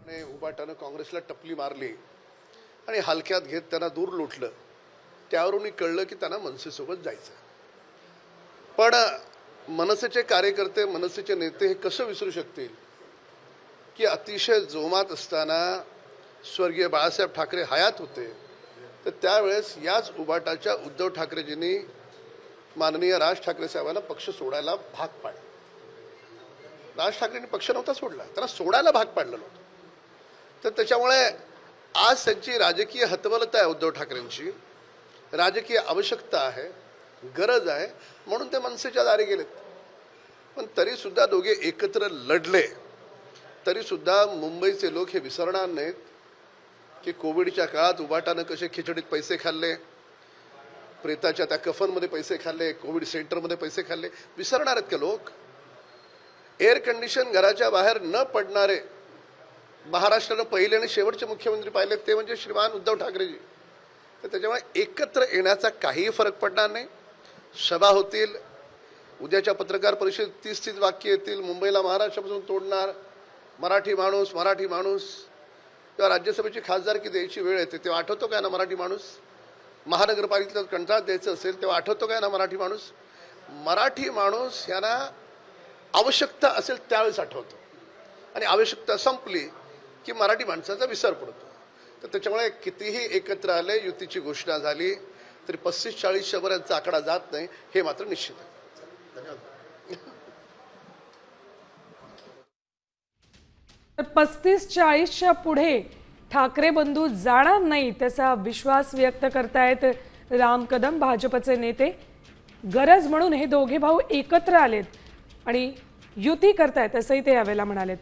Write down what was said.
ने उबाटानं काँग्रेसला टपली मारली आणि हलक्यात घेत त्यांना दूर लोटलं. त्यावरून कळलं की त्यांना मनसेसोबत जायचं. पण मनसेचे कार्यकर्ते, मनसेचे नेते हे कसं विसरू शकतील की अतिशय जोमात असताना स्वर्गीय बाळासाहेब ठाकरे हयात होते, तर त्यावेळेस याच उबाटाच्या उद्धव ठाकरेजींनी माननीय राज ठाकरे साहेबांना पक्ष सोडायला भाग पाडलं. राज ठाकरेंनी पक्ष नव्हता सोडला, त्यांना सोडायला भाग पाडलं नव्हतं. तर त्याच्यामुळे आज त्यांची राजकीय हतबलता आहे, उद्धव ठाकरेंची राजकीय आवश्यकता आहे, गरज आहे, म्हणून ते मनसेच्या दारी गेलेत. पण तरी सुद्धा दोघे एकत्र लढले तरी सुद्धा मुंबईचे लोक हे विसरणार नाहीत की कोविडच्या काळात उबाटानं कसे खिचडीत पैसे खाल्ले, प्रेताच्या त्या कफनमध्ये पैसे खाल्ले, कोविड सेंटरमध्ये पैसे खाल्ले. विसरणार आहेत का लोक? एअर कंडिशन घराच्या बाहेर न पडणारे महाराष्ट्रानं पहिले आणि शेवटचे मुख्यमंत्री पाहिले ते म्हणजे श्रीमान उद्धव ठाकरेजी. तर त्याच्यामुळे एकत्र येण्याचा काही फरक पडणार नाही. सभा होतील, उद्याच्या पत्रकार परिषदेत 30-30 वाक्य येतील. मुंबईला महाराष्ट्रापासून तोडणार मराठी माणूस, मराठी माणूस. जेव्हा राज्यसभेची खासदारकी द्यायची वेळ येते तेव्हा आठवतो काय ना मराठी माणूस? महानगरपालिकेला कंत्राट द्यायचं असेल तेव्हा आठवतो काय ना मराठी माणूस? मराठी माणूस यांना आवश्यकता असेल त्यावेळेस आठवतो, आणि आवश्यकता संपली की मराठी माणसाचा विसर पडतो. तर त्याच्यामुळे कितीही एकत्र आले, युतीची घोषणा झाली तरी 35-40 पर्यंतचा आकडा जात नाही, हे मात्र निश्चित आहे. धन्यवाद. 35-40च्या पुढे ठाकरे बंधू जाणार नाही त्याचा विश्वास व्यक्त करतायत राम कदम, भाजपचे नेते. गरज म्हणून हे दोघे भाऊ एकत्र आलेत आणि युती करतायत असंही ते यावेळेला म्हणालेत.